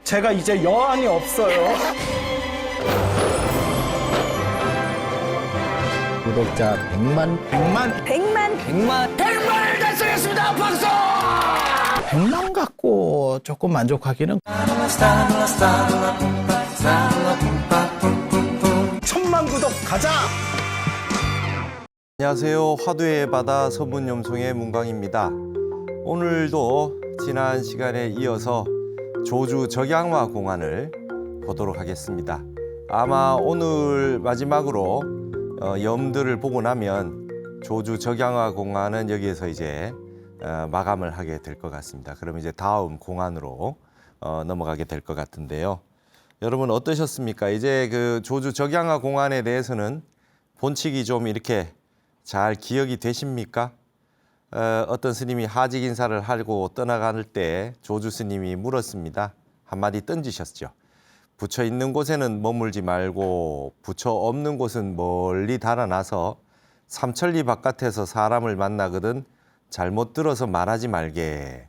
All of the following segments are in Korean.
제가 이제 여한이 없어요. 구독자 100만 달성했습니다. 박수! 100만 갖고 조금 만족하기는 1000만 구독 가자! 안녕하세요. 화두의 바다 서문염송의 문광입니다. 오늘도 지난 시간에 이어서 조주 적양화 공안을 보도록 하겠습니다. 아마 오늘 마지막으로 염들을 보고 나면 조주 적양화 공안은 여기에서 이제 마감을 하게 될 것 같습니다. 그럼 이제 다음 공안으로 넘어가게 될 것 같은데요. 여러분 어떠셨습니까? 이제 그 조주 적양화 공안에 대해서는 본칙이 좀 이렇게 잘 기억이 되십니까? 어떤 스님이 하직 인사를 하고 떠나갈 때 조주 스님이 물었습니다. 한마디 던지셨죠. 부처 있는 곳에는 머물지 말고 부처 없는 곳은 멀리 달아나서 삼천리 바깥에서 사람을 만나거든 잘못 들어서 말하지 말게.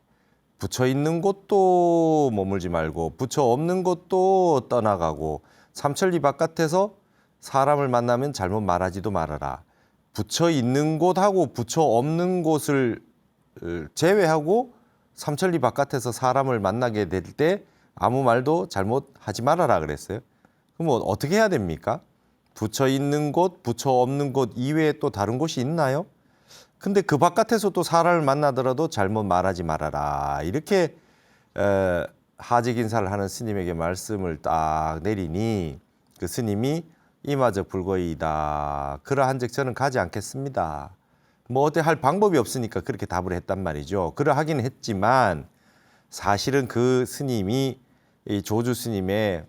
부처 있는 곳도 머물지 말고 부처 없는 곳도 떠나가고 삼천리 바깥에서 사람을 만나면 잘못 말하지도 말아라. 부처 있는 곳하고 부처 없는 곳을 제외하고 삼천리 바깥에서 사람을 만나게 될 때 아무 말도 잘못하지 말아라 그랬어요. 그럼 어떻게 해야 됩니까? 부처 있는 곳, 부처 없는 곳 이외에 또 다른 곳이 있나요? 근데 그 바깥에서 또 사람을 만나더라도 잘못 말하지 말아라. 이렇게 하직 인사를 하는 스님에게 말씀을 딱 내리니 그 스님이 이마저 불거이다. 그러한즉 저는 가지 않겠습니다. 뭐 어때 할 방법이 없으니까 그렇게 답을 했단 말이죠. 그러하긴 했지만 사실은 그 스님이 이 조주 스님의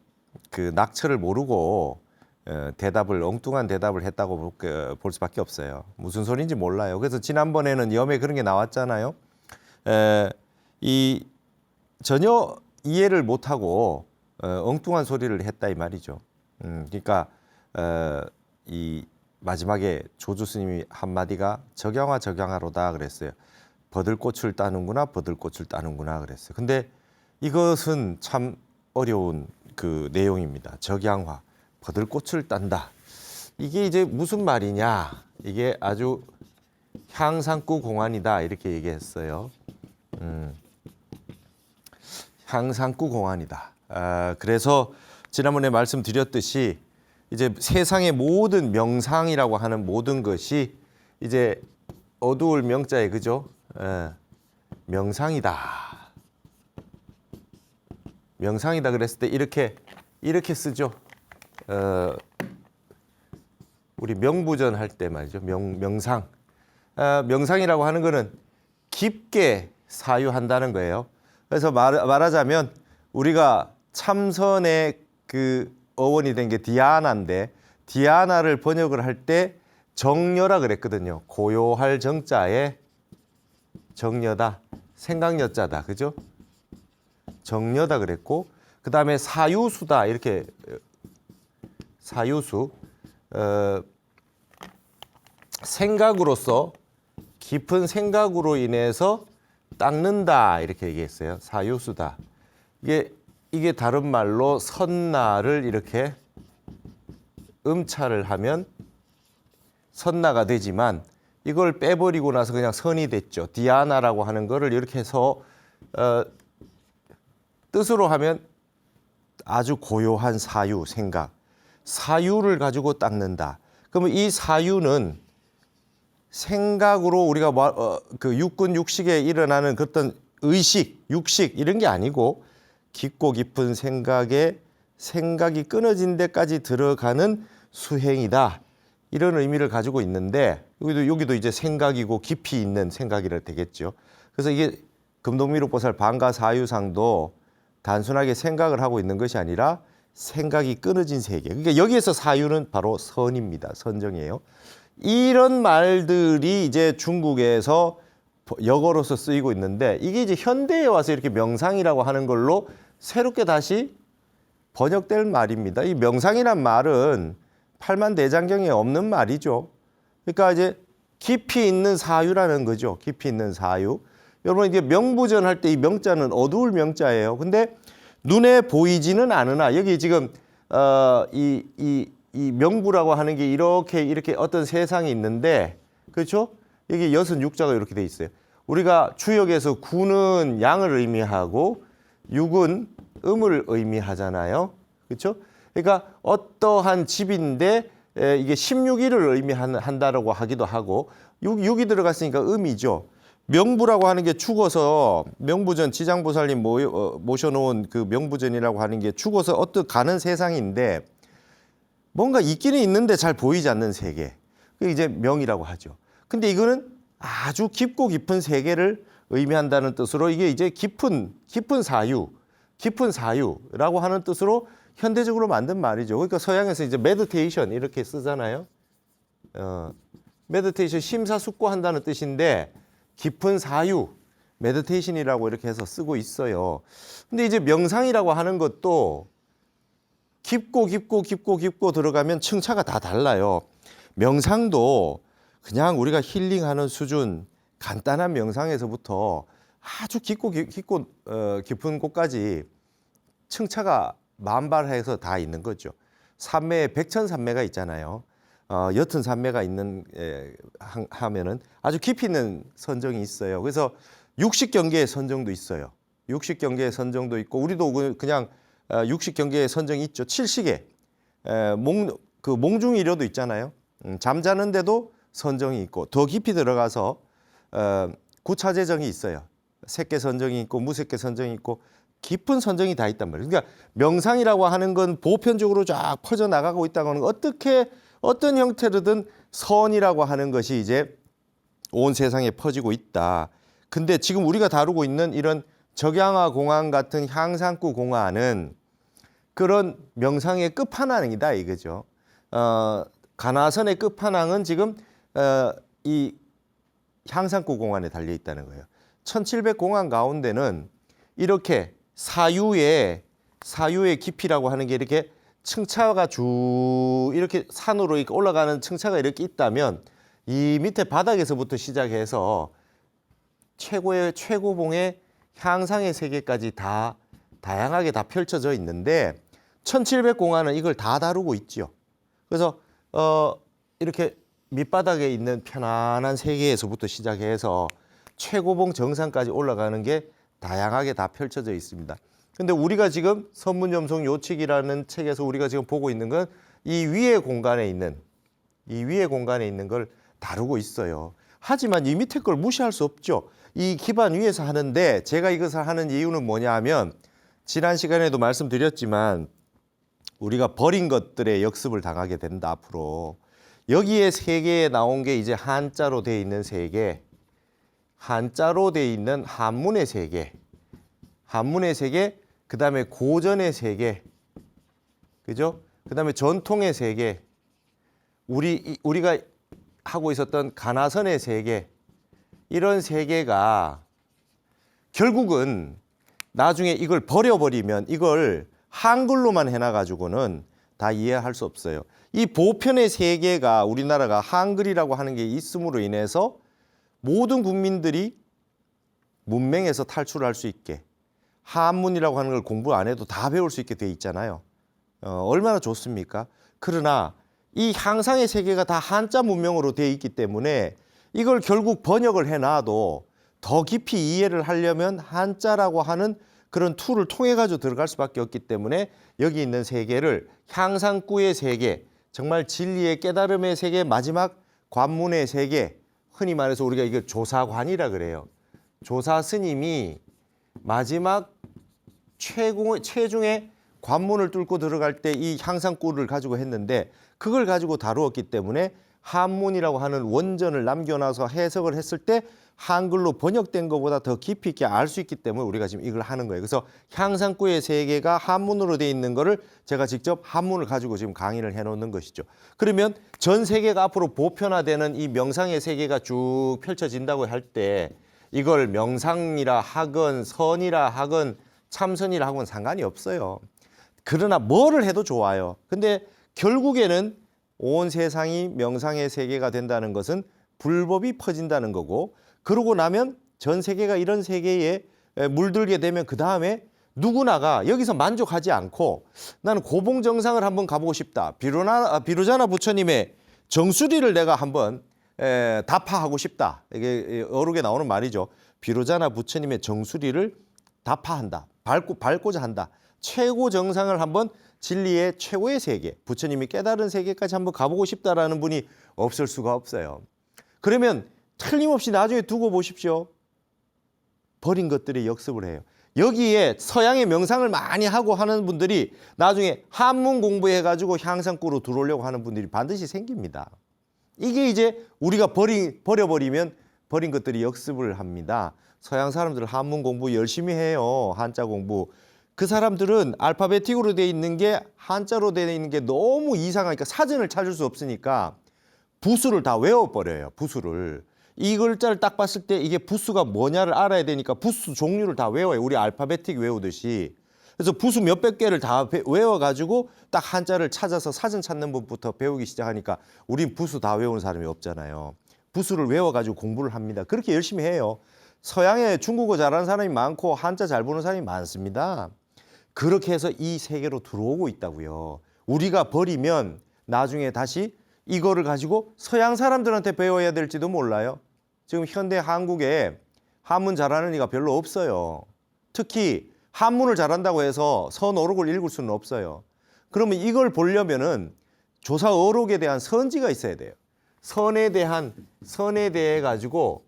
그 낙처를 모르고 대답을 엉뚱한 대답을 했다고 볼 수밖에 없어요. 무슨 소리인지 몰라요. 그래서 지난번에는 염에 그런 게 나왔잖아요. 이 전혀 이해를 못하고 엉뚱한 소리를 했다 이 말이죠. 그러니까 이 마지막에 조주 스님이 한마디가 적양화로다 그랬어요. 버들꽃을 따는구나 버들꽃을 따는구나 그랬어요. 근데 이것은 참 어려운 그 내용입니다. 적양화, 버들꽃을 딴다. 이게 이제 무슨 말이냐. 이게 아주 향상구 공안이다 이렇게 얘기했어요. 향상구 공안이다. 그래서 지난번에 말씀드렸듯이 이제 세상의 모든 명상이라고 하는 모든 것이 이제 어두울 명자에 그죠? 명상이다. 명상이다 그랬을 때 이렇게 쓰죠. 우리 명부전 할 때 말이죠. 명상. 명상이라고 하는 거는 깊게 사유한다는 거예요. 그래서 말하자면 우리가 참선의 그 어원이 된 게 디아나인데 디아나를 번역을 할 때 정여라 그랬거든요. 고요할 정자에 정여다. 생각여자다. 그죠? 정여다 그랬고 그 다음에 사유수다. 이렇게 사유수 생각으로서 깊은 생각으로 인해서 닦는다. 이렇게 얘기했어요. 사유수다. 이게 다른 말로 선나를 이렇게 음차를 하면 선나가 되지만 이걸 빼버리고 나서 그냥 선이 됐죠. 디아나라고 하는 거를 이렇게 해서 뜻으로 하면 아주 고요한 사유, 생각. 사유를 가지고 닦는다. 그러면 이 사유는 생각으로 우리가 그 육군 육식에 일어나는 그런 의식, 육식 이런 게 아니고 깊고 깊은 생각이 끊어진 데까지 들어가는 수행이다. 이런 의미를 가지고 있는데 여기도 이제 생각이고 깊이 있는 생각이라 되겠죠. 그래서 이게 금동미륵보살 방가사유상도 단순하게 생각을 하고 있는 것이 아니라 생각이 끊어진 세계. 그러니까 여기에서 사유는 바로 선입니다. 선정이에요. 이런 말들이 이제 중국에서 역어로서 쓰이고 있는데 이게 이제 현대에 와서 이렇게 명상이라고 하는 걸로 새롭게 다시 번역될 말입니다. 이 명상이란 말은 팔만대장경에 없는 말이죠. 그러니까 이제 깊이 있는 사유라는 거죠. 깊이 있는 사유. 여러분 이게 명부전 할 때 이 명자는 어두울 명자예요. 근데 눈에 보이지는 않으나 여기 지금 이 명부라고 하는 게 이렇게 어떤 세상이 있는데 그렇죠? 여기 여섯 육자가 이렇게 돼 있어요. 우리가 주역에서 구는 양을 의미하고 육은 음을 의미하잖아요. 그렇죠? 그러니까 어떠한 집인데 이게 16일을 의미한다라고 하기도 하고 6이 들어갔으니까 음이죠. 명부라고 하는 게 죽어서 명부전 지장보살님 모셔놓은 그 명부전이라고 하는 게 죽어서 가는 세상인데 뭔가 있기는 있는데 잘 보이지 않는 세계. 그게 이제 명이라고 하죠. 근데 이거는 아주 깊고 깊은 세계를 의미한다는 뜻으로 이게 이제 깊은 사유라고 하는 뜻으로 현대적으로 만든 말이죠. 그러니까 서양에서 이제 메디테이션 이렇게 쓰잖아요. 메디테이션 심사숙고한다는 뜻인데 깊은 사유, 메디테이션이라고 이렇게 해서 쓰고 있어요. 근데 이제 명상이라고 하는 것도 깊고 들어가면 층차가 다 달라요. 명상도 그냥 우리가 힐링하는 수준, 간단한 명상에서부터 아주 깊은 곳까지 층차가 만발해서 다 있는 거죠. 산매에 백천산매가 있잖아요. 옅은 산매가 있는 하면은 아주 깊이 있는 선정이 있어요. 그래서 60경계의 선정도 있어요. 60경계의 선정도 있고 우리도 그냥 60경계의 선정이 있죠. 7식에 몽중이려도 있잖아요. 잠자는데도 선정이 있고 더 깊이 들어가서 구차재정이 있어요. 색계 선정이 있고 무색계 선정이 있고 깊은 선정이 다 있단 말이에요. 그러니까 명상이라고 하는 건 보편적으로 쫙 퍼져나가고 있다고 하는 건 어떤 형태로든 선이라고 하는 것이 이제 온 세상에 퍼지고 있다. 근데 지금 우리가 다루고 있는 이런 적양화 공안 같은 향상구 공안은 그런 명상의 끝판왕이다 이거죠. 가나선의 끝판왕은 지금 이 향상구 공안에 달려 있다는 거예요. 1700공안 가운데는 이렇게 사유의 깊이라고 하는 게 이렇게 층차가 이렇게 산으로 이렇게 올라가는 층차가 이렇게 있다면 이 밑에 바닥에서부터 시작해서 최고봉의 향상의 세계까지 다 다양하게 다 펼쳐져 있는데 1700공안은 이걸 다 다루고 있죠. 그래서 이렇게 밑바닥에 있는 편안한 세계에서부터 시작해서 최고봉 정상까지 올라가는 게 다양하게 다 펼쳐져 있습니다. 근데 우리가 지금 선문염송 요칙이라는 책에서 우리가 지금 보고 있는 건 이 위의 공간에 있는 걸 다루고 있어요. 하지만 이 밑에 걸 무시할 수 없죠. 이 기반 위에서 하는데 제가 이것을 하는 이유는 뭐냐 하면 지난 시간에도 말씀드렸지만 우리가 버린 것들의 역습을 당하게 된다 앞으로. 여기에 세계에 나온 게 이제 한자로 돼 있는 세계, 한자로 돼 있는 한문의 세계, 그 다음에 고전의 세계, 그죠? 그 다음에 전통의 세계, 우리가 하고 있었던 가나선의 세계, 이런 세계가 결국은 나중에 이걸 버려버리면 이걸 한글로만 해놔가지고는 다 이해할 수 없어요. 이 보편의 세계가 우리나라가 한글이라고 하는 게 있음으로 인해서 모든 국민들이 문맹에서 탈출할 수 있게 한문이라고 하는 걸 공부 안 해도 다 배울 수 있게 돼 있잖아요. 얼마나 좋습니까? 그러나 이 향상의 세계가 다 한자 문명으로 돼 있기 때문에 이걸 결국 번역을 해놔도 더 깊이 이해를 하려면 한자라고 하는 그런 툴을 통해 가지고 들어갈 수밖에 없기 때문에 여기 있는 세계를 향상구의 세계, 정말 진리의 깨달음의 세계, 마지막 관문의 세계, 흔히 말해서 우리가 이걸 조사관이라 그래요. 조사 스님이 마지막 최중의 관문을 뚫고 들어갈 때 이 향상구를 가지고 했는데 그걸 가지고 다루었기 때문에 한문이라고 하는 원전을 남겨놔서 해석을 했을 때 한글로 번역된 것보다 더 깊이 있게 알 수 있기 때문에 우리가 지금 이걸 하는 거예요. 그래서 향상구의 세계가 한문으로 돼 있는 거를 제가 직접 한문을 가지고 지금 강의를 해놓는 것이죠. 그러면 전 세계가 앞으로 보편화되는 이 명상의 세계가 쭉 펼쳐진다고 할 때 이걸 명상이라 하건 선이라 하건 참선이라 하건 상관이 없어요. 그러나 뭐를 해도 좋아요. 근데 결국에는 온 세상이 명상의 세계가 된다는 것은 불법이 퍼진다는 거고 그러고 나면 전 세계가 이런 세계에 물들게 되면 그 다음에 누구나가 여기서 만족하지 않고 나는 고봉 정상을 한번 가보고 싶다. 비로자나 부처님의 정수리를 내가 한번 다파하고 싶다. 이게 어록에 나오는 말이죠. 비로자나 부처님의 정수리를 다파한다. 밟고자 한다. 최고 정상을 한번 진리의 최고의 세계, 부처님이 깨달은 세계까지 한번 가보고 싶다라는 분이 없을 수가 없어요. 그러면 틀림없이 나중에 두고 보십시오. 버린 것들의 역습을 해요. 여기에 서양의 명상을 많이 하고 하는 분들이 나중에 한문 공부해가지고 향상구로 들어오려고 하는 분들이 반드시 생깁니다. 이게 이제 우리가 버려버리면 버린 것들이 역습을 합니다. 서양 사람들은 한문 공부 열심히 해요. 한자 공부. 그 사람들은 알파베틱으로 돼 있는 게 한자로 돼 있는 게 너무 이상하니까 사전을 찾을 수 없으니까 부수를 다 외워버려요. 부수를. 이 글자를 딱 봤을 때 이게 부수가 뭐냐를 알아야 되니까 부수 종류를 다 외워요. 우리 알파베틱 외우듯이. 그래서 부수 몇백 개를 다 외워가지고 딱 한자를 찾아서 사전 찾는 법부터 배우기 시작하니까 우린 부수 다 외우는 사람이 없잖아요. 부수를 외워가지고 공부를 합니다. 그렇게 열심히 해요. 서양에 중국어 잘하는 사람이 많고 한자 잘 보는 사람이 많습니다. 그렇게 해서 이 세계로 들어오고 있다고요. 우리가 버리면 나중에 다시 이거를 가지고 서양 사람들한테 배워야 될지도 몰라요. 지금 현대 한국에 한문 잘하는 이가 별로 없어요. 특히 한문을 잘한다고 해서 선어록을 읽을 수는 없어요. 그러면 이걸 보려면은 조사 어록에 대한 선지가 있어야 돼요. 선에 대해 가지고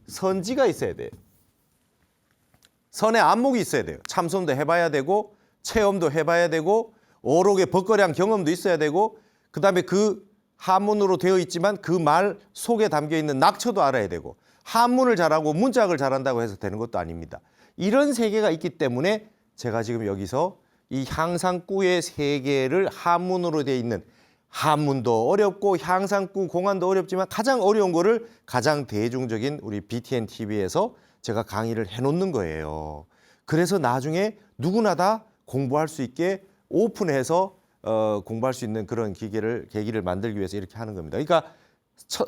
선지가 있어야 돼요. 선의 안목이 있어야 돼요. 참선도 해봐야 되고 체험도 해봐야 되고 어록의 벗거량 경험도 있어야 되고 그다음에 그 한문으로 되어 있지만 그 말 속에 담겨있는 낙처도 알아야 되고 한문을 잘하고 문짝을 잘한다고 해서 되는 것도 아닙니다. 이런 세계가 있기 때문에 제가 지금 여기서 이 향상구의 세계를 한문으로 되어 있는 한문도 어렵고 향상구 공안도 어렵지만 가장 어려운 거를 가장 대중적인 우리 BTN TV에서 제가 강의를 해놓는 거예요. 그래서 나중에 누구나 다 공부할 수 있게 오픈해서 공부할 수 있는 그런 계기를 만들기 위해서 이렇게 하는 겁니다. 그러니까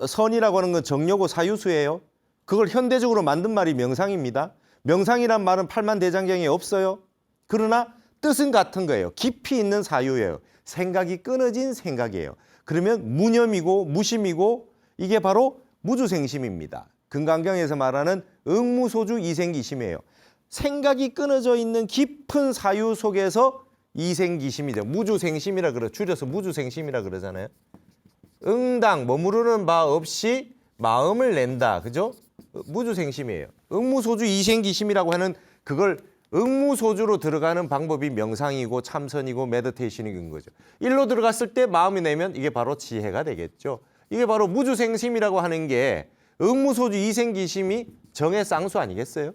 선이라고 하는 건 정려고 사유수예요. 그걸 현대적으로 만든 말이 명상입니다. 명상이란 말은 팔만대장경에 없어요. 그러나 뜻은 같은 거예요. 깊이 있는 사유예요. 생각이 끊어진 생각이에요. 그러면 무념이고 무심이고 이게 바로 무주생심입니다. 금강경에서 말하는 응무소주 이생기심이에요. 생각이 끊어져 있는 깊은 사유 속에서 이생기심이죠. 무주생심이라 그래. 줄여서 무주생심이라 그러잖아요. 응당 머무르는 바 없이 마음을 낸다. 그죠? 무주생심이에요. 응무소주 이생기심이라고 하는 그걸 응무소주로 들어가는 방법이 명상이고 참선이고 메디테이션인 거죠. 일로 들어갔을 때 마음이 내면 이게 바로 지혜가 되겠죠. 이게 바로 무주생심이라고 하는 게 응무소주 이생기심이 정의 쌍수 아니겠어요?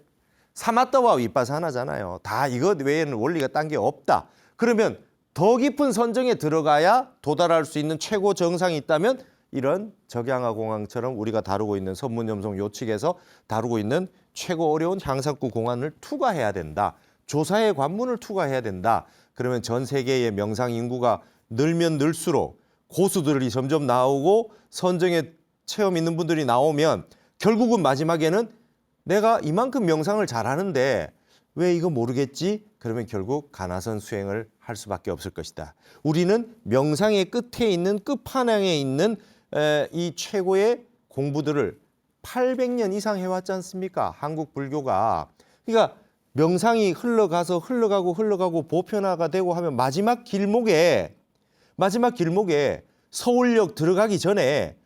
사마타와 위파사나잖아요. 다 이것 외에는 원리가 딴 게 없다. 그러면 더 깊은 선정에 들어가야 도달할 수 있는 최고 정상이 있다면 이런 적양화 공항처럼 우리가 다루고 있는 선문염송 요측에서 다루고 있는 최고 어려운 향상구 공안을 투과해야 된다. 조사의 관문을 투과해야 된다. 그러면 전 세계의 명상 인구가 늘면 늘수록 고수들이 점점 나오고 선정에 체험 있는 분들이 나오면 결국은 마지막에는 내가 이만큼 명상을 잘하는데 왜 이거 모르겠지? 그러면 결국 가나선 수행을 할 수밖에 없을 것이다. 우리는 명상의 끝에 있는 끝판왕에 있는 이 최고의 공부들을 800년 이상 해왔지 않습니까? 한국 불교가. 그러니까 명상이 흘러가고 보편화가 되고 하면 마지막 길목에 서울역 들어가기 전에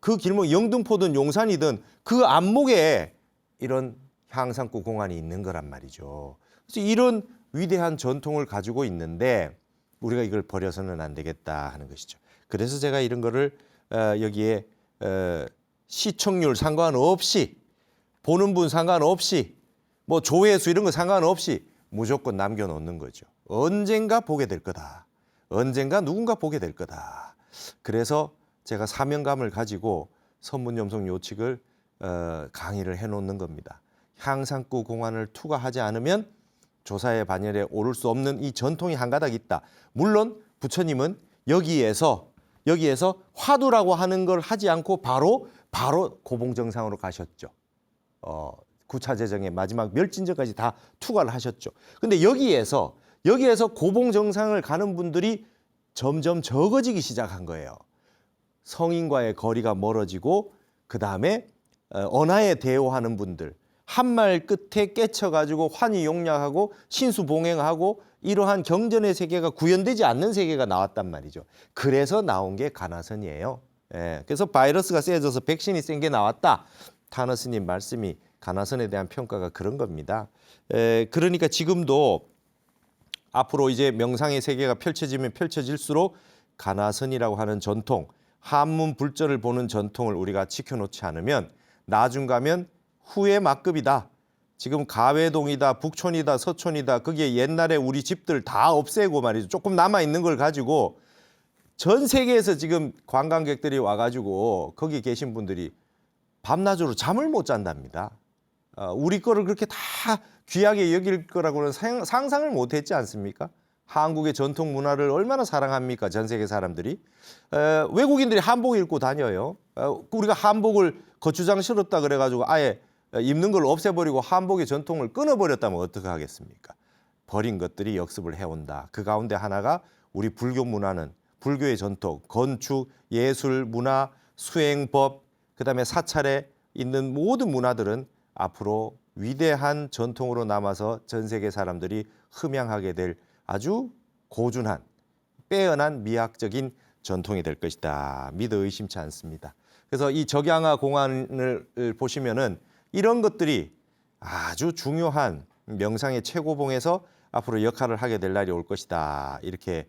그 길목 영등포든 용산이든 그 안목에 이런 향상구 공안이 있는 거란 말이죠. 그래서 이런 위대한 전통을 가지고 있는데 우리가 이걸 버려서는 안 되겠다 하는 것이죠. 그래서 제가 이런 거를 여기에 시청률 상관없이 보는 분 상관없이 뭐 조회수 이런 거 상관없이 무조건 남겨놓는 거죠. 언젠가 보게 될 거다. 언젠가 누군가 보게 될 거다. 그래서 제가 사명감을 가지고 선문염송 요측을 강의를 해놓는 겁니다. 향상구 공안을 투과하지 않으면 조사의 반열에 오를 수 없는 이 전통이 한 가닥 있다. 물론 부처님은 여기에서 화두라고 하는 걸 하지 않고 바로 고봉정상으로 가셨죠. 9차 재정의 마지막 멸진전까지 다 투과를 하셨죠. 근데 여기에서 고봉 정상을 가는 분들이 점점 적어지기 시작한 거예요. 성인과의 거리가 멀어지고 그다음에 언하에 대오하는 분들, 한 말 끝에 깨쳐가지고 환희용약하고 신수봉행하고 이러한 경전의 세계가 구현되지 않는 세계가 나왔단 말이죠. 그래서 나온 게 가나선이에요. 예, 그래서 바이러스가 세져서 백신이 센 게 나왔다. 타너스님 말씀이 가나선에 대한 평가가 그런 겁니다. 그러니까 지금도 앞으로 이제 명상의 세계가 펼쳐지면 펼쳐질수록 가나선이라고 하는 전통, 한문 불절을 보는 전통을 우리가 지켜놓지 않으면 나중 가면 후회 막급이다. 지금 가회동이다, 북촌이다, 서촌이다. 그게 옛날에 우리 집들 다 없애고 말이죠. 조금 남아있는 걸 가지고 전 세계에서 지금 관광객들이 와가지고 거기 계신 분들이 밤낮으로 잠을 못 잔답니다. 우리 거를 그렇게 다 귀하게 여길 거라고는 상상을 못 했지 않습니까? 한국의 전통 문화를 얼마나 사랑합니까? 전 세계 사람들이. 외국인들이 한복 입고 다녀요. 우리가 한복을 거추장 실었다 그래가지고 아예 입는 걸 없애버리고 한복의 전통을 끊어버렸다면 어떻게 하겠습니까? 버린 것들이 역습을 해온다. 그 가운데 하나가 우리 불교 문화는 불교의 전통, 건축, 예술, 문화, 수행법, 그다음에 사찰에 있는 모든 문화들은 앞으로 위대한 전통으로 남아서 전 세계 사람들이 흠양하게 될 아주 고준한, 빼어난 미학적인 전통이 될 것이다. 믿어 의심치 않습니다. 그래서 이 적양화 공안을 보시면은 이런 것들이 아주 중요한 명상의 최고봉에서 앞으로 역할을 하게 될 날이 올 것이다. 이렇게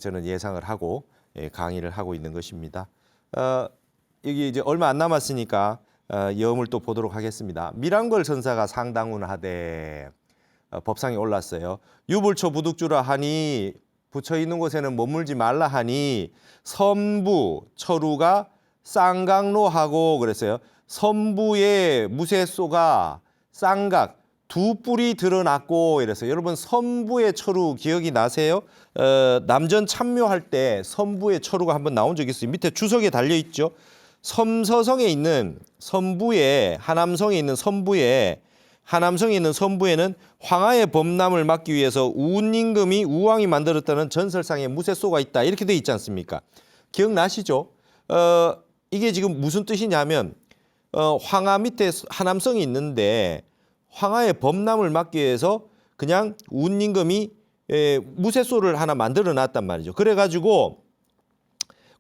저는 예상을 하고 강의를 하고 있는 것입니다. 여기 이제 얼마 안 남았으니까 여음을 또 보도록 하겠습니다. 미랑걸 선사가 상당운하되 법상에 올랐어요. 유불초 부득주라 하니 붙여 있는 곳에는 머물지 말라 하니 선부 처루가 쌍각로하고 그랬어요. 선부의 무쇠소가 쌍각 두 뿔이 드러났고 이랬어요. 여러분 선부의 처루 기억이 나세요? 남전 참묘할 때 선부의 처루가 한번 나온 적이 있어요. 밑에 주석에 달려 있죠. 섬서성에 있는 선부에 하남성에 있는 선부에 하남성에 있는 선부에는 황하의 범람을 막기 위해서 우임금이 우왕이 만들었다는 전설상의 무쇠소가 있다. 이렇게 돼 있지 않습니까? 기억나시죠? 이게 지금 무슨 뜻이냐면 황하 밑에 하남성이 있는데 황하의 범람을 막기 위해서 그냥 운임금이 무쇠소를 하나 만들어 놨단 말이죠. 그래가지고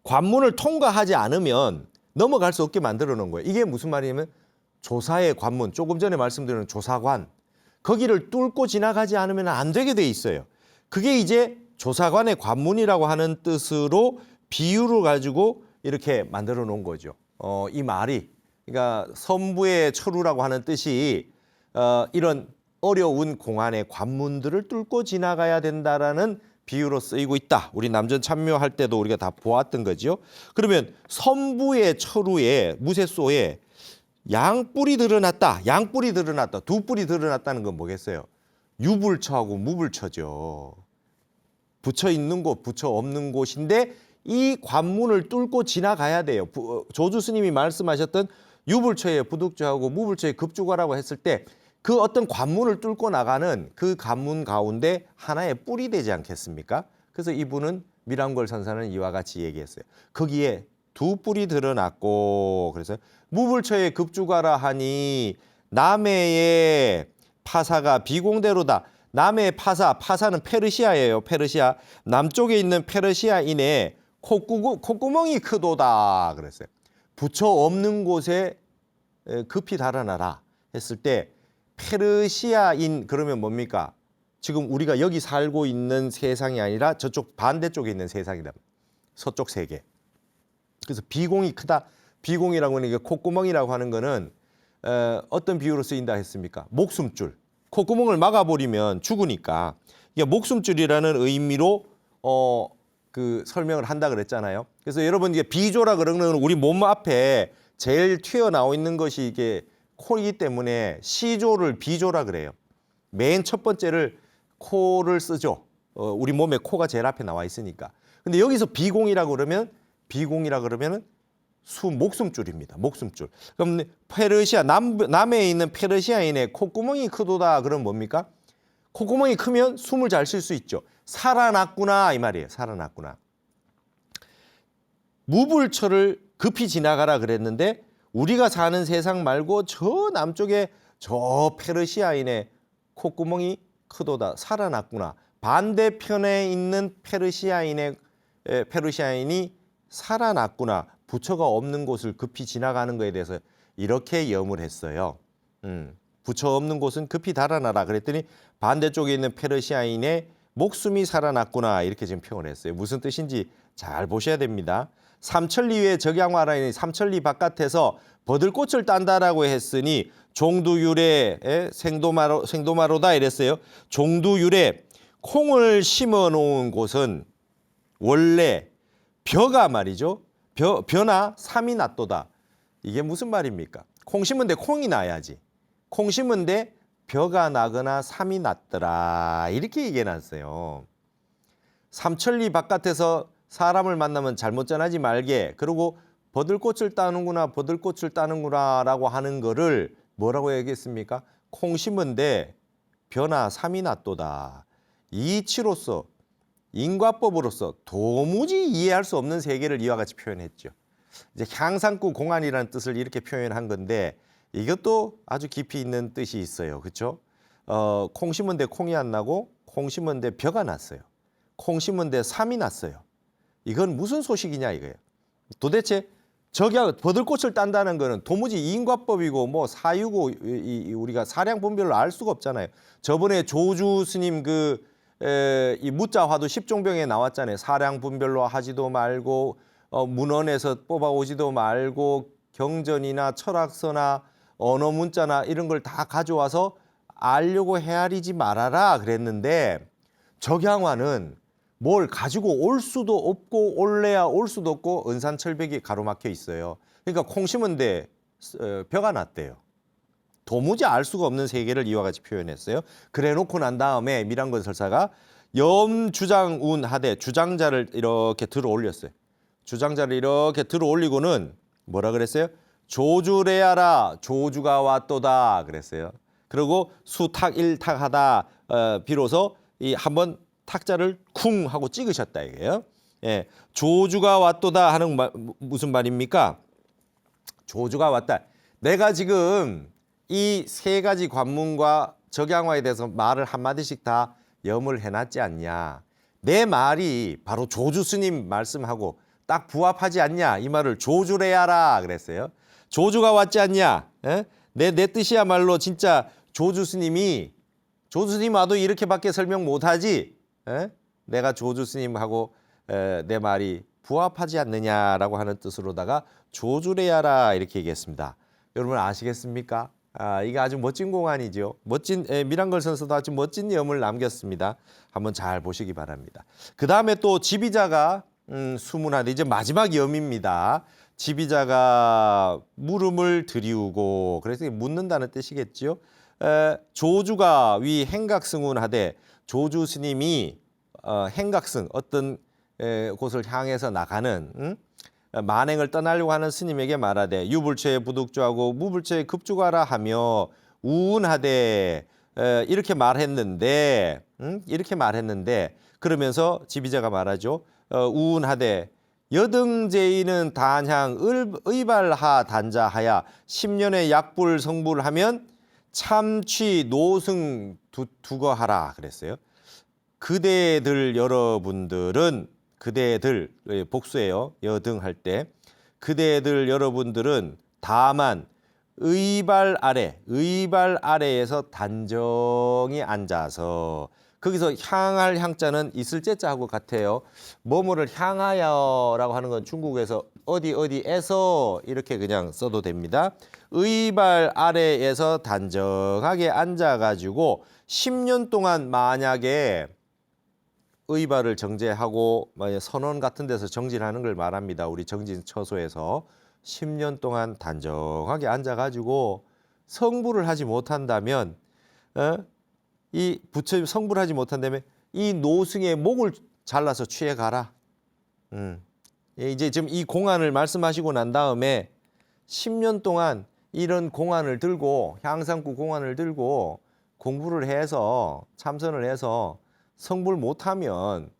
관문을 통과하지 않으면 넘어갈 수 없게 만들어 놓은 거예요. 이게 무슨 말이냐면 조사의 관문, 조금 전에 말씀드린 조사관, 거기를 뚫고 지나가지 않으면 안 되게 돼 있어요. 그게 이제 조사관의 관문이라고 하는 뜻으로 비유를 가지고 이렇게 만들어 놓은 거죠. 이 말이 그러니까 선부의 처루라고 하는 뜻이 이런 어려운 공안의 관문들을 뚫고 지나가야 된다라는 비유로 쓰이고 있다. 우리 남전 참묘할 때도 우리가 다 보았던 거죠. 그러면 선부의 처루에 무쇠소에 양뿔이 드러났다. 양뿔이 드러났다. 두 뿔이 드러났다는 건 뭐겠어요? 유불처하고 무불처죠. 붙여 있는 곳, 붙여 없는 곳인데 이 관문을 뚫고 지나가야 돼요. 조주 스님이 말씀하셨던 유불처의 부득주하고 무불처의 급주가라고 했을 때 그 어떤 관문을 뚫고 나가는 그 관문 가운데 하나의 뿔이 되지 않겠습니까? 그래서 이분은 미랑걸 선사는 이와 같이 얘기했어요. 거기에 두 뿔이 드러났고 그래서 무불처의 급주가라 하니 남해의 파사가 비공대로다. 남해의 파사는 페르시아예요. 페르시아. 남쪽에 있는 페르시아인의 콧구멍이 크도다 그랬어요. 부처 없는 곳에 급히 달아나라 했을 때 페르시아인 그러면 뭡니까? 지금 우리가 여기 살고 있는 세상이 아니라 저쪽 반대쪽에 있는 세상이다. 서쪽 세계. 그래서 비공이 크다. 비공이라고 하는 게 콧구멍이라고 하는 거는 어떤 비유로 쓰인다 했습니까? 목숨줄. 콧구멍을 막아버리면 죽으니까. 이게 목숨줄이라는 의미로 그 설명을 한다 그랬잖아요. 그래서 여러분 이게 비조라 그러는 건 우리 몸 앞에 제일 튀어나와 있는 것이 이게 코이기 때문에 시조를 비조라 그래요. 맨 첫 번째를 코를 쓰죠. 우리 몸에 코가 제일 앞에 나와 있으니까. 근데 여기서 비공이라 그러면 목숨줄입니다. 목숨줄. 그럼 페르시아 남해에 있는 페르시아인의 콧구멍이 크도다. 그럼 뭡니까? 콧구멍이 크면 숨을 잘 쉴 수 있죠. 살아났구나 이 말이에요. 살아났구나. 무불처를 급히 지나가라 그랬는데 우리가 사는 세상 말고 저 남쪽에 저 페르시아인의 콧구멍이 크도다. 살아났구나. 반대편에 있는 페르시아인이 살아났구나. 부처가 없는 곳을 급히 지나가는 것에 대해서 이렇게 염을 했어요. 부처 없는 곳은 급히 달아나라 그랬더니 반대쪽에 있는 페르시아인의 목숨이 살아났구나 이렇게 지금 표현을 했어요. 무슨 뜻인지 잘 보셔야 됩니다. 삼천리 외 적양화라니 삼천리 바깥에서 버들꽃을 딴다라고 했으니 종두유래 생도마로다 이랬어요. 종두유래 콩을 심어 놓은 곳은 원래 벼가 말이죠. 벼나 삼이 났도다. 이게 무슨 말입니까? 콩 심은데 콩이 나야지. 콩 심은데 벼가 나거나 삼이 났더라. 이렇게 얘기해놨어요. 삼천리 바깥에서 사람을 만나면 잘못 전하지 말게. 그리고 버들꽃을 따는구나 라고 하는 거를 뭐라고 얘기했습니까? 콩 심은데 벼나 삼이 났도다. 이치로서 인과법으로서 도무지 이해할 수 없는 세계를 이와 같이 표현했죠. 이제 향상구 공안이라는 뜻을 이렇게 표현한 건데 이것도 아주 깊이 있는 뜻이 있어요. 그렇죠? 콩 심은데 콩이 안 나고 콩 심은데 벼가 났어요. 콩 심은데 삼이 났어요. 이건 무슨 소식이냐 이거예요. 도대체 버들꽃을 딴다는 거는 도무지 인과법이고 뭐 사유고 우리가 사량 분별로 알 수가 없잖아요. 저번에 조주 스님 이 무자화도 10종병에 나왔잖아요. 사량 분별로 하지도 말고 문헌에서 뽑아오지도 말고 경전이나 철학서나 언어 문자나 이런 걸 다 가져와서 알려고 헤아리지 말아라 그랬는데 적양화는 뭘 가지고 올 수도 없고 올래야 올 수도 없고 은산철벽이 가로막혀 있어요. 그러니까 콩 심은데 벼가 났대요. 도무지 알 수가 없는 세계를 이와 같이 표현했어요. 그래 놓고 난 다음에 밀안건 설사가 염주장운 하되 주장자를 이렇게 들어 올렸어요. 주장자를 이렇게 들어 올리고는 뭐라 그랬어요? 조주래야라 조주가 왔도다 그랬어요. 그리고 수탁 일탁하다 비로소 이 한번 탁자를 쿵 하고 찍으셨다 이게요. 예, 조주가 왔도다 하는 무슨 말입니까? 조주가 왔다. 내가 지금 이 세 가지 관문과 적양화에 대해서 말을 한마디씩 다 염을 해놨지 않냐. 내 말이 바로 조주 스님 말씀하고 딱 부합하지 않냐. 이 말을 조주래야라 그랬어요. 조주가 왔지 않냐. 에? 내 뜻이야말로 진짜 조주 스님 와도 이렇게밖에 설명 못하지. 에? 내가 조주 스님하고 내 말이 부합하지 않느냐라고 하는 뜻으로다가 조주래야라 이렇게 얘기했습니다. 여러분 아시겠습니까? 이게 아주 멋진 공안이죠. 밀안걸 선서도 아주 멋진 염을 남겼습니다. 한번 잘 보시기 바랍니다. 그 다음에 또 지비자가 수문하되 이제 마지막 염입니다. 지비자가 물음을 들이우고 그래서 묻는다는 뜻이겠죠. 조주가 위 행각승운하되 조주 스님이 행각승 어떤 곳을 향해서 나가는 만행을 떠나려고 하는 스님에게 말하되 유불처에 부득주하고 무불처에 급주가라 하며 우운하되 이렇게 말했는데 그러면서 지비자가 말하죠. 우운하되 여등제인은 단향 의발하 단자하야 10년의 약불 성불하면 참취 노승 두거하라 그랬어요. 그대들 여러분들은 그대들 복수예요. 여등할 때 그대들 여러분들은 다만 의발 아래에서 단정히 앉아서 거기서 향할 향자는 있을 제자하고 같아요. 뭐뭐를 향하여라고 하는 건 중국에서 어디에서 이렇게 그냥 써도 됩니다. 의발 아래에서 단정하게 앉아가지고 10년 동안 만약에 의발을 정제하고 선원 같은 데서 정진하는 걸 말합니다. 우리 정진처소에서 10년 동안 단정하게 앉아가지고 성불을 하지 못한다면 이 부처 성불하지 못한다면 이 노승의 목을 잘라서 취해 가라. 예, 이제 지금 이 공안을 말씀하시고 난 다음에 10년 동안 이런 공안을 들고 향상구 공안을 들고 공부를 해서 참선을 해서 성불 못하면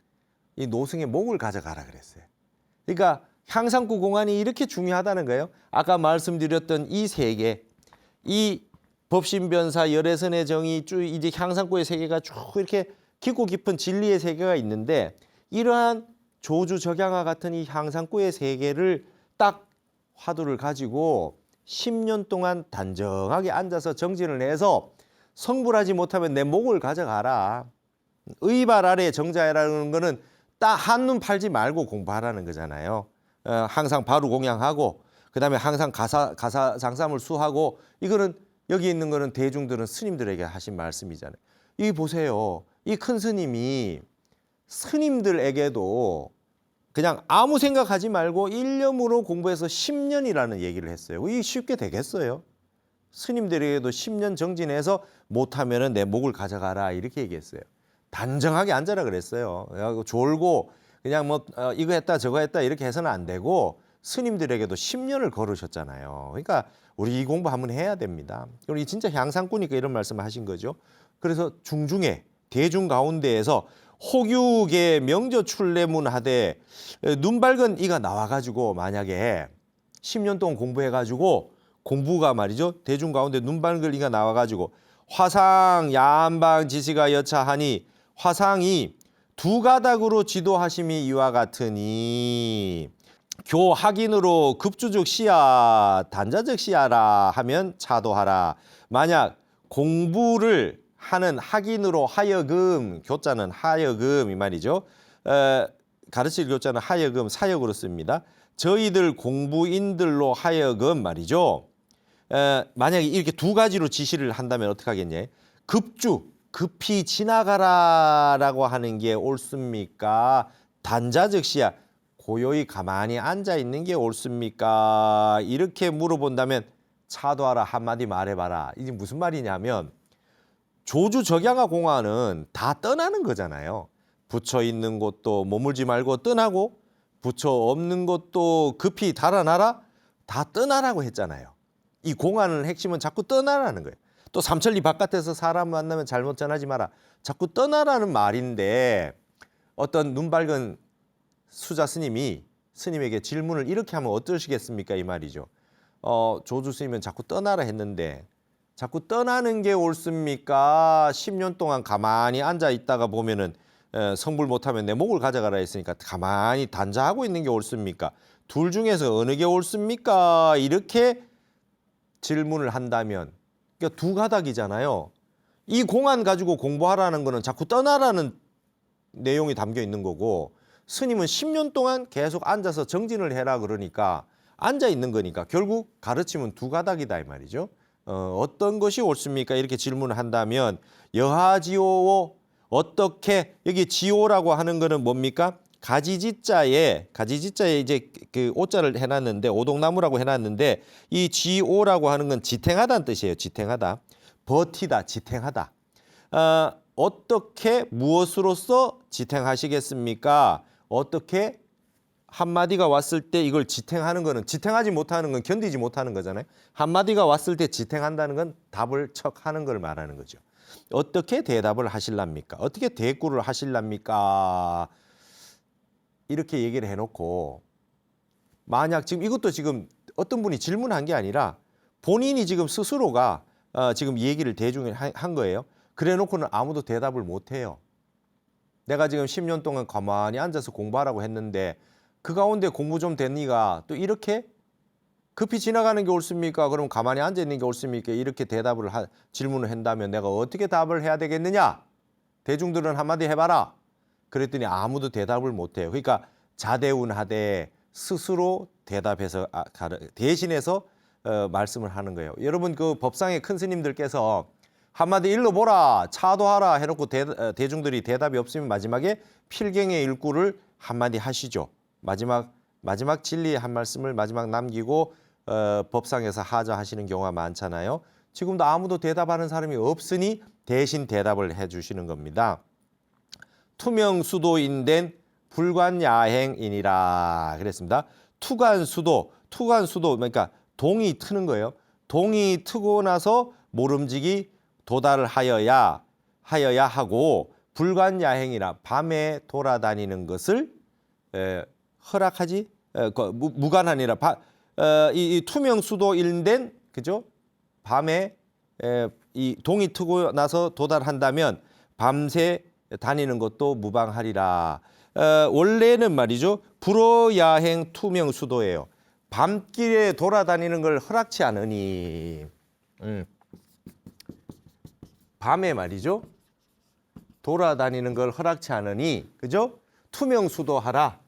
이 노승의 목을 가져가라 그랬어요. 그러니까 향상구 공안이 이렇게 중요하다는 거예요. 아까 말씀드렸던 이 세계, 이 법신변사 열애선의 정의 쭉 이제 향상구의 세계가 쭉 이렇게 깊고 깊은 진리의 세계가 있는데 이러한 조주 적양화 같은 이 향상구의 세계를 딱 화두를 가지고 10년 동안 단정하게 앉아서 정진을 해서 성불하지 못하면 내 목을 가져가라. 의발 아래 정자라는 거는 딱 한눈 팔지 말고 공부하라는 거잖아요. 항상 바로 공양하고 그다음에 항상 가사 장삼을 수하고 이거는 여기 있는 거는 대중들은 스님들에게 하신 말씀이잖아요. 이 보세요. 이 큰 스님이 스님들에게도 그냥 아무 생각하지 말고 일념으로 공부해서 10년이라는 얘기를 했어요. 이게 쉽게 되겠어요? 스님들에게도 10년 정진해서 못하면은 내 목을 가져가라 이렇게 얘기했어요. 단정하게 앉아라 그랬어요. 졸고 그냥 뭐 이거 했다 저거 했다 이렇게 해서는 안 되고 스님들에게도 10년을 걸으셨잖아요. 그러니까 우리 이 공부 한번 해야 됩니다. 우리 진짜 향상구니까 이런 말씀을 하신 거죠. 그래서 중중에 대중 가운데에서 혹유계 명저 출래문하되 눈 밝은 이가 나와가지고 만약에 10년 동안 공부해가지고 공부가 말이죠. 대중 가운데 눈 밝은 이가 나와가지고 화상 야한방 지시가 여차하니 화상이 두 가닥으로 지도하심이 이와 같으니 교학인으로 급주적 시야 단자적 시야라 하면 차도하라. 만약 공부를 하는 학인으로 하여금 교자는 하여금 이 말이죠. 가르칠 교자는 하여금 사역으로 씁니다. 저희들 공부인들로 하여금 말이죠. 만약에 이렇게 두 가지로 지시를 한다면 어떻게 하겠냐. 급히 지나가라라고 하는 게 옳습니까? 단자적 시야 고요히 가만히 앉아 있는 게 옳습니까? 이렇게 물어본다면 차도하라 한마디 말해봐라. 이게 무슨 말이냐면 조주 적양화 공안은 다 떠나는 거잖아요. 부처 있는 곳도 머물지 말고 떠나고 부처 없는 곳도 급히 달아나라 다 떠나라고 했잖아요. 이 공안의 핵심은 자꾸 떠나라는 거예요. 또 삼천리 바깥에서 사람 만나면 잘못 전하지 마라. 자꾸 떠나라는 말인데 어떤 눈 밝은 수자 스님에게 질문을 이렇게 하면 어떠시겠습니까? 이 말이죠. 조주 스님은 자꾸 떠나라 했는데 자꾸 떠나는 게 옳습니까? 10년 동안 가만히 앉아 있다가 보면은 성불 못하면 내 목을 가져가라 했으니까 가만히 단자하고 있는 게 옳습니까? 둘 중에서 어느 게 옳습니까? 이렇게 질문을 한다면 그러니까 두 가닥이잖아요. 이 공안 가지고 공부하라는 거는 자꾸 떠나라는 내용이 담겨 있는 거고 스님은 10년 동안 계속 앉아서 정진을 해라 그러니까 앉아 있는 거니까 결국 가르침은 두 가닥이다 이 말이죠. 어떤 것이 옳습니까? 이렇게 질문을 한다면 여하지오 어떻게 여기 지오라고 하는 거는 뭡니까? 가지지자에 이제 그 오자를 해놨는데 오동나무라고 해놨는데 이 지오라고 하는 건 지탱하다는 뜻이에요. 지탱하다, 버티다, 지탱하다. 어떻게 무엇으로서 지탱하시겠습니까? 어떻게 한마디가 왔을 때 이걸 지탱하는 거는 지탱하지 못하는 건 견디지 못하는 거잖아요. 한마디가 왔을 때 지탱한다는 건 답을 척하는 걸 말하는 거죠. 어떻게 대답을 하실랍니까? 어떻게 대꾸를 하실랍니까? 이렇게 얘기를 해놓고 만약 지금 이것도 지금 어떤 분이 질문한 게 아니라 본인이 지금 스스로가 지금 이 얘기를 대중에 한 거예요. 그래 놓고는 아무도 대답을 못 해요. 내가 지금 10년 동안 가만히 앉아서 공부하라고 했는데 그 가운데 공부 좀 됐니가 또 이렇게 급히 지나가는 게 옳습니까? 그럼 가만히 앉아 있는 게 옳습니까? 이렇게 질문을 한다면 내가 어떻게 답을 해야 되겠느냐? 대중들은 한마디 해봐라. 그랬더니 아무도 대답을 못 해요. 그러니까 자대운하되 스스로 대답해서 대신해서 말씀을 하는 거예요. 여러분 그 법상의 큰 스님들께서 한마디 일러보라 차도하라 해놓고 대중들이 대답이 없으면 마지막에 필경의 일구를 한마디 하시죠. 마지막 진리의 한 말씀을 마지막 남기고 법상에서 하자하시는 경우가 많잖아요. 지금도 아무도 대답하는 사람이 없으니 대신 대답을 해주시는 겁니다. 투명수도인된 불관야행이니라 그랬습니다. 투관수도 그러니까 동이 트는 거예요. 동이 트고 나서 모름지기 도달을 하여야 하고 불관야행이라 밤에 돌아다니는 것을 허락하지 무관하니라 이 투명수도일된 그죠? 밤에 이 동이 트고 나서 도달한다면 밤새 다니는 것도 무방하리라. 원래는 말이죠. 불어야행 투명수도예요. 밤길에 돌아다니는 걸 허락치 않으니 밤에 말이죠. 돌아다니는 걸 허락치 않으니 그죠? 투명수도하라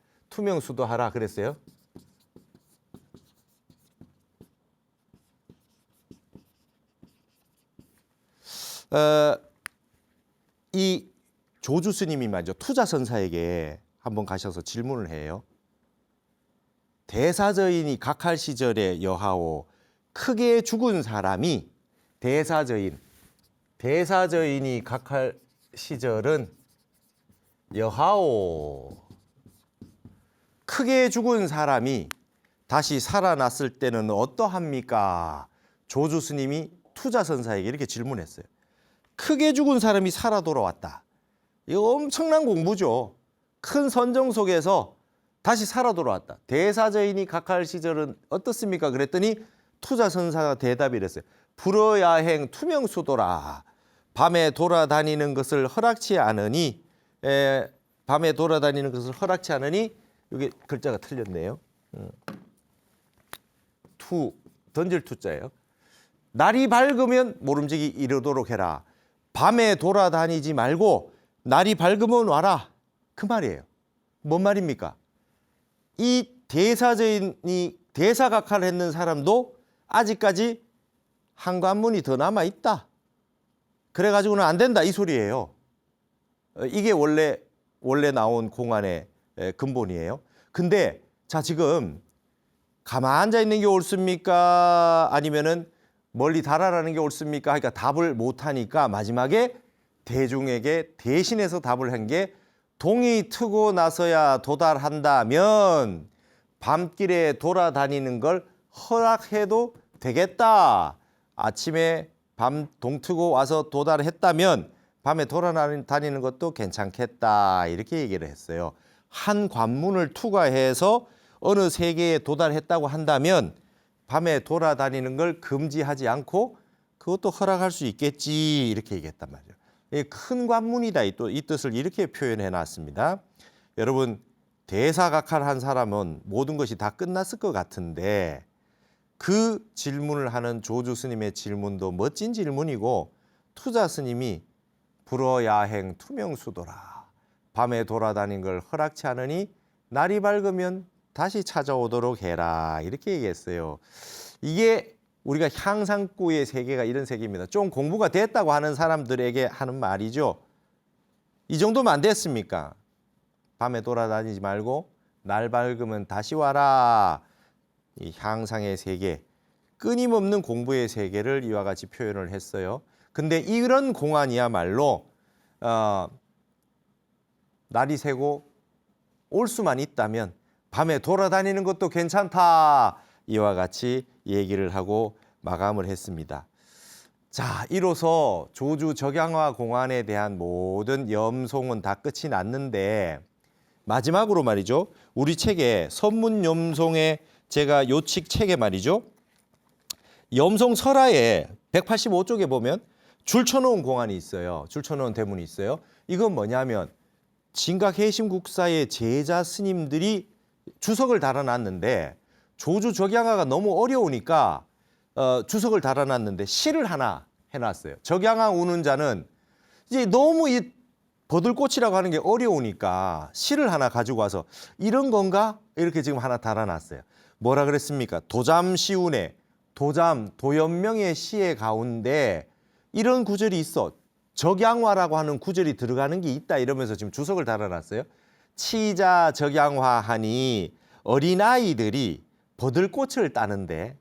그랬어요. 이 조주 스님이 말이죠. 투자선사에게 한번 가셔서 질문을 해요. 대사저인이 각할 시절에 여하오 크게 죽은 사람이 대사저인이 각할 시절은 여하오 크게 죽은 사람이 다시 살아났을 때는 어떠합니까? 조주 스님이 투자선사에게 이렇게 질문했어요. 크게 죽은 사람이 살아 돌아왔다. 이거 엄청난 공부죠. 큰 선정 속에서 다시 살아 돌아왔다. 대사저인이 각할 시절은 어떻습니까? 그랬더니 투자선사가 대답이 이랬어요. 불어야행 투명수도라. 밤에 돌아다니는 것을 허락치 않으니 여기 글자가 틀렸네요. 던질 투자예요. 날이 밝으면 모름지기 이르도록 해라. 밤에 돌아다니지 말고 날이 밝으면 와라. 그 말이에요. 뭔 말입니까? 이 대사저인이 대사각화를 했는 사람도 아직까지 한 관문이 더 남아 있다. 그래가지고는 안 된다 이 소리예요. 이게 원래 나온 공안의 근본이에요. 근데 자 지금 가만 앉아 있는 게 옳습니까? 아니면은 멀리 달아라는 게 옳습니까? 그러니까 답을 못 하니까 마지막에 대중에게 대신해서 답을 한 게 동이 트고 나서야 도달한다면 밤길에 돌아다니는 걸 허락해도 되겠다. 아침에 밤 동 트고 와서 도달했다면 밤에 돌아다니는 것도 괜찮겠다. 이렇게 얘기를 했어요. 한 관문을 투과해서 어느 세계에 도달했다고 한다면 밤에 돌아다니는 걸 금지하지 않고 그것도 허락할 수 있겠지 이렇게 얘기했단 말이에요. 큰 관문이다 이 뜻을 이렇게 표현해 놨습니다. 여러분 대사각할한 사람은 모든 것이 다 끝났을 것 같은데 그 질문을 하는 조주 스님의 질문도 멋진 질문이고 투자 스님이 불어야행 투명수도라. 밤에 돌아다닌 걸 허락치 않으니 날이 밝으면 다시 찾아오도록 해라. 이렇게 얘기했어요. 이게 우리가 향상구의 세계가 이런 세계입니다. 좀 공부가 됐다고 하는 사람들에게 하는 말이죠. 이 정도면 안 됐습니까? 밤에 돌아다니지 말고 날 밝으면 다시 와라. 이 향상의 세계, 끊임없는 공부의 세계를 이와 같이 표현을 했어요. 근데 이런 공안이야말로 날이 새고 올 수만 있다면 밤에 돌아다니는 것도 괜찮다. 이와 같이 얘기를 하고 마감을 했습니다. 자, 이로써 조주 적양화 공안에 대한 모든 염송은 다 끝이 났는데 마지막으로 말이죠. 우리 책에 선문염송의 제가 요칙 책에 말이죠. 염송 설하에 185쪽에 보면 줄쳐놓은 공안이 있어요. 줄쳐놓은 대문이 있어요. 이건 뭐냐면 진각해심국사의 제자 스님들이 주석을 달아놨는데 조주 적양화가 너무 어려우니까 주석을 달아놨는데 시를 하나 해놨어요. 적양화 우는 자는 이제 너무 이 버들꽃이라고 하는 게 어려우니까 시를 하나 가지고 와서 이런 건가? 이렇게 지금 하나 달아놨어요. 뭐라 그랬습니까? 도잠시운의 도연명의 시의 가운데 이런 구절이 있어. 적양화라고 하는 구절이 들어가는 게 있다 이러면서 지금 주석을 달아놨어요. 치자 적양화하니 어린아이들이 버들꽃을 따는데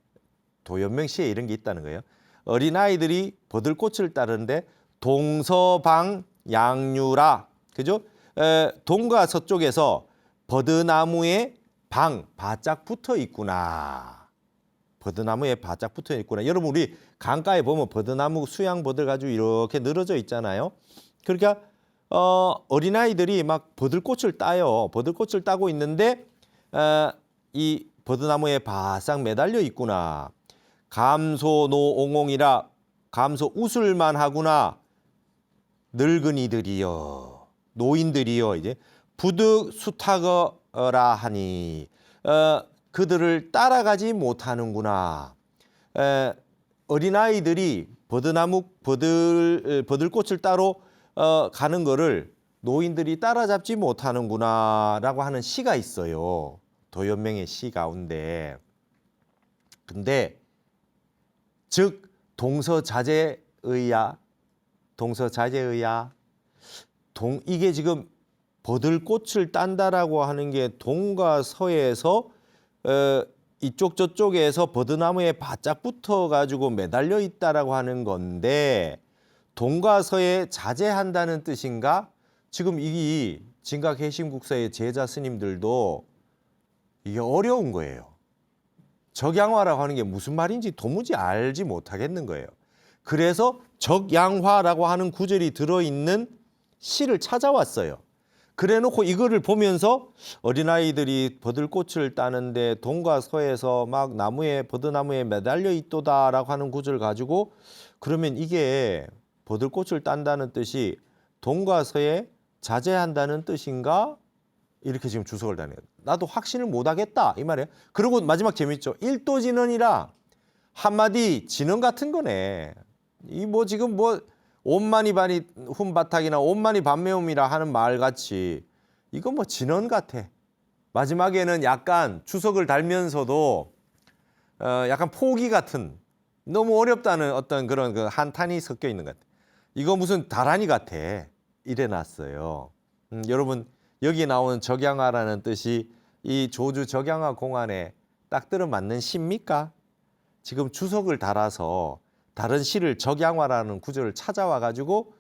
도연명 시에 이런 게 있다는 거예요. 어린아이들이 버들꽃을 따르는데 동서방 양유라 그죠? 동과 서쪽에서 버드나무에 바짝 붙어 있구나. 버드나무에 바짝 붙어 있구나. 여러분 우리 강가에 보면 버드나무 수양버들 가지고 이렇게 늘어져 있잖아요. 그러니까 어린아이들이 막 버들꽃을 따요. 버들꽃을 따고 있는데 이 버드나무에 바싹 매달려 있구나. 감소노옹옹이라 감소 웃을만 하구나. 늙은이들이여 노인들이여 이제 부득 수타거라 하니 그들을 따라가지 못하는구나. 어린아이들이 버들꽃을 따러 가는 거를 노인들이 따라잡지 못하는구나라고 하는 시가 있어요. 도연명의 시 가운데. 근데 즉 동서자제의야 이게 지금 버들꽃을 딴다라고 하는 게 동과 서에서 이쪽 저쪽에서 버드나무에 바짝 붙어가지고 매달려 있다라고 하는 건데 동과 서에 자제한다는 뜻인가? 지금 이 진각해심국사의 제자 스님들도 이게 어려운 거예요. 적양화라고 하는 게 무슨 말인지 도무지 알지 못하겠는 거예요. 그래서 적양화라고 하는 구절이 들어있는 시를 찾아왔어요. 그래놓고 이거를 보면서 어린아이들이 버들꽃을 따는데 동과 서에서 막 버드나무에 매달려 있도다라고 하는 구절을 가지고 그러면 이게 버들꽃을 딴다는 뜻이 동과 서에 자제한다는 뜻인가? 이렇게 지금 주석을 다녀요. 나도 확신을 못하겠다 이 말이에요. 그리고 마지막 재밌죠. 일도진언이라 한마디 진언 같은 거네. 이 지금 온만이 반이 훈바탁이나 온만이 반매움이라 하는 말 같이 이거 진언 같아. 마지막에는 약간 주석을 달면서도 약간 포기 같은 너무 어렵다는 어떤 그런 그 한탄이 섞여 있는 것 같아. 이거 무슨 다란이 같아. 이래 놨어요. 여러분 여기 나오는 적양화라는 뜻이 이 조주 적양화 공안에 딱 들어맞는 시입니까? 지금 주석을 달아서 다른 시를 적양화라는 구절을 찾아와 가지고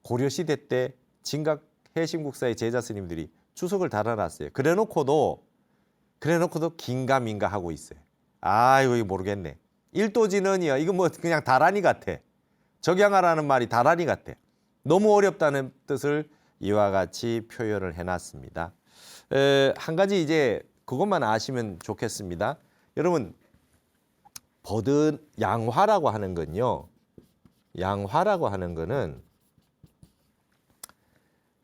고려시대 때 진각해심국사의 제자 스님들이 주석을 달아놨어요. 그래놓고도 긴가민가 하고 있어요. 이거 모르겠네. 일도진언이야. 이거 그냥 다란이 같아. 적양화라는 말이 다란이 같아. 너무 어렵다는 뜻을 이와 같이 표현을 해놨습니다. 한 가지 이제 그것만 아시면 좋겠습니다. 여러분 양화라고 하는 건요. 양화라고 하는 거는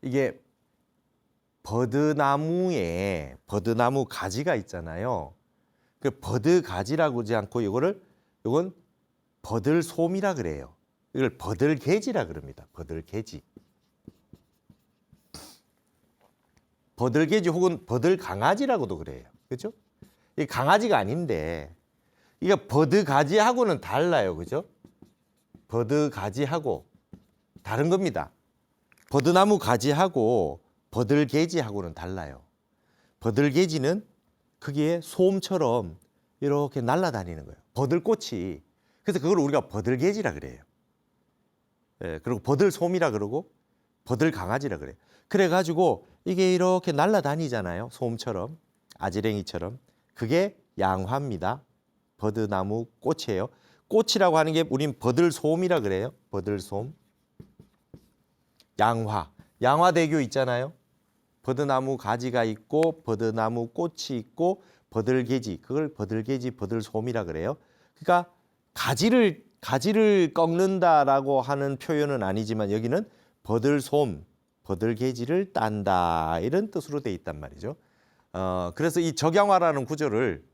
이게 버드나무 가지가 있잖아요. 그 버드가지라고 하지 않고 이건 버들솜이라 그래요. 이걸 버들개지라 그럽니다. 버들개지 혹은 버들강아지라고도 그래요. 그렇죠? 이 강아지가 아닌데 이게 버드가지하고는 달라요. 그죠? 버드가지하고 다른 겁니다. 버드나무 가지하고 버들개지하고는 달라요. 버들개지는 그게 솜처럼 이렇게 날아다니는 거예요. 버들꽃이. 그래서 그걸 우리가 버들개지라 그래요. 그리고 버들솜이라 그러고 버들강아지라 그래요. 그래가지고 이게 이렇게 날아다니잖아요. 솜처럼 아지랭이처럼. 그게 양화입니다. 버드나무 꽃이에요. 꽃이라고 하는 게 우린 버들솜이라 그래요. 버들솜. 양화대교 있잖아요. 버드나무 가지가 있고 버드나무 꽃이 있고 버들개지. 그걸 버들개지 버들솜이라 그래요. 그러니까 가지를 꺾는다라고 하는 표현은 아니지만 여기는 버들솜, 버들개지를 딴다 이런 뜻으로 돼 있단 말이죠. 그래서 이 적양화라는 구절을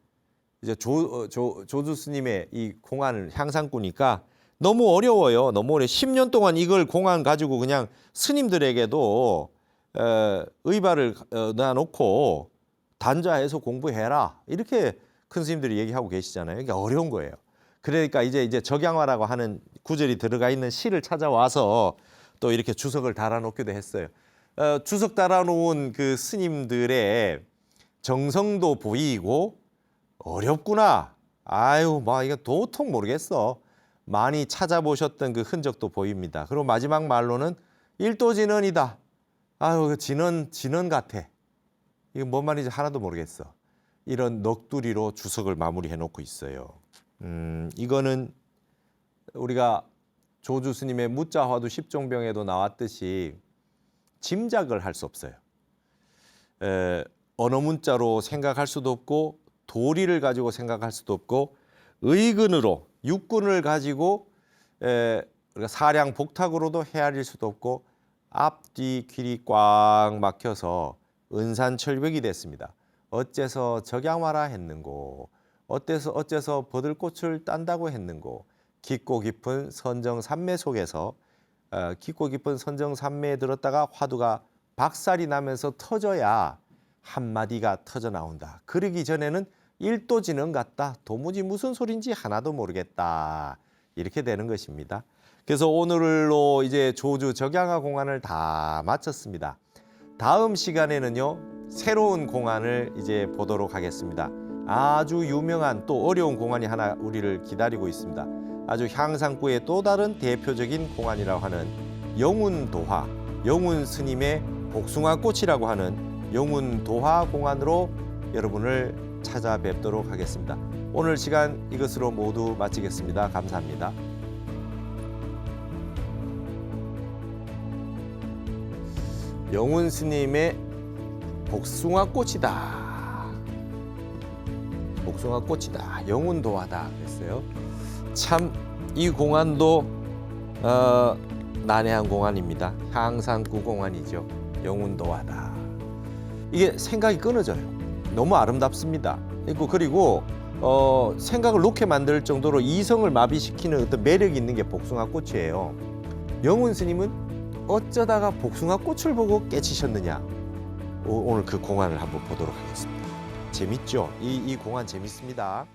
이제 조주 스님의 이 공안을 향상꾸니까 너무 어려워요. 너무 어려워. 10년 동안 이걸 공안 가지고 그냥 스님들에게도 의발을 놔놓고 단자해서 공부해라 이렇게 큰 스님들이 얘기하고 계시잖아요. 이게 어려운 거예요. 그러니까 이제 적양화라고 하는 구절이 들어가 있는 시를 찾아와서 또 이렇게 주석을 달아놓기도 했어요. 주석 달아놓은 그 스님들의 정성도 보이고 어렵구나. 이거 도통 모르겠어. 많이 찾아보셨던 그 흔적도 보입니다. 그리고 마지막 말로는 일도진언이다. 진언 같아. 이거 뭔 말인지 하나도 모르겠어. 이런 넋두리로 주석을 마무리해 놓고 있어요. 이거는 우리가 조주 스님의 무자화두 십종병에도 나왔듯이 짐작을 할 수 없어요. 언어 문자로 생각할 수도 없고 도리를 가지고 생각할 수도 없고 의근으로 육군을 가지고 우리가 사량 복탁으로도 헤아릴 수도 없고 앞뒤 길이 꽉 막혀서 은산철벽이 됐습니다. 어째서 적양화라 했는고 어째서 버들꽃을 딴다고 했는고 깊고 깊은 선정산매 속에서 깊고 깊은 선정산매에 들었다가 화두가 박살이 나면서 터져야 한마디가 터져 나온다. 그러기 전에는 일도지는 같다. 도무지 무슨 소린지 하나도 모르겠다. 이렇게 되는 것입니다. 그래서 오늘로 이제 조주 적양화 공안을 다 마쳤습니다. 다음 시간에는요, 새로운 공안을 이제 보도록 하겠습니다. 아주 유명한 또 어려운 공안이 하나 우리를 기다리고 있습니다. 아주 향상구의 또 다른 대표적인 공안이라고 하는 영운도화, 영운 스님의 복숭아꽃이라고 하는 영운도화 공안으로 여러분을 찾아뵙도록 하겠습니다. 오늘 시간 이것으로 모두 마치겠습니다. 감사합니다. 영운 스님의 복숭아꽃이다. 복숭아꽃이다. 영운도화다. 그랬어요. 참 이 공안도 난해한 공안입니다. 향상구 공안이죠. 영운도화다. 이게 생각이 끊어져요. 너무 아름답습니다. 그리고 생각을 놓게 만들 정도로 이성을 마비시키는 어떤 매력이 있는 게 복숭아꽃이에요. 영운 스님은 어쩌다가 복숭아꽃을 보고 깨치셨느냐. 오늘 그 공안을 한번 보도록 하겠습니다. 재밌죠? 이 공안 재밌습니다.